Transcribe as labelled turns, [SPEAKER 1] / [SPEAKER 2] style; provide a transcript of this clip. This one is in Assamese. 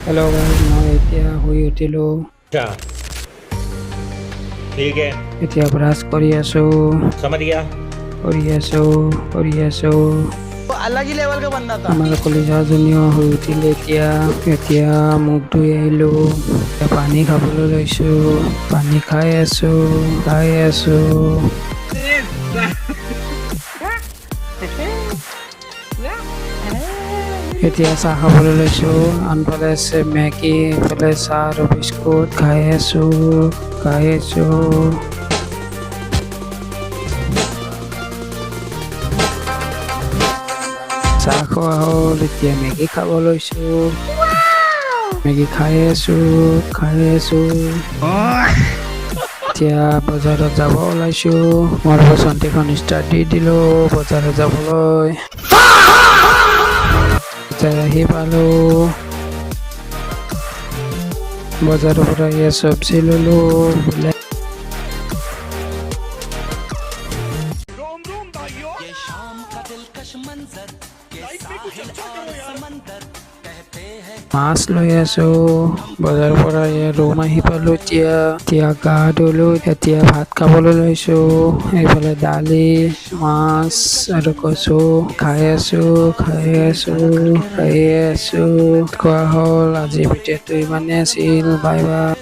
[SPEAKER 1] हेलो गाइस मैं এতিয়া শুই উঠিলো
[SPEAKER 2] अच्छा ठीक है
[SPEAKER 1] এতিয়া ব্ৰাছ কৰি আছো
[SPEAKER 2] समझ गया
[SPEAKER 1] কৰি আছো
[SPEAKER 3] वो अलग ही लेवल का बंदा था।
[SPEAKER 1] আমাৰ কলিজাজনীও শুই উঠিলে এতিয়া মুখ ধুই আহিলো এতিয়া পানী খাবলৈ লৈছো পানী খাই আছো এতিয়া চাহ খাবলৈ লৈছো আনফালে আছে মেগী এইফালে চাহ আৰু বিস্কুট খাই আছো চাহ খোৱা হ'ল এতিয়া মেগী খাব লৈছো মেগী খাই আছো এতিয়া বজাৰত যাব ওলাইছো মোৰ বসন্তীখন ষ্টাৰ্ট দি দিলো বজাৰত যাবলৈ আহি পালো বজাৰৰ পৰা এয়া চব্জি ললো
[SPEAKER 4] ये शाम का दिलकश मंजर ये साहिल और समंदर कहते हैं
[SPEAKER 1] মাছ লৈ আছো বজাৰৰ পৰা এয়া ৰুম আহি পালো এতিয়া গা ধুলো এতিয়া ভাত খাবলৈ লৈছো এইফালে দালি মাছ আৰু কচু খাই আছো খোৱা হ'ল আজি ভিডিঅ'টো ইমানেই আছিল বাই বাই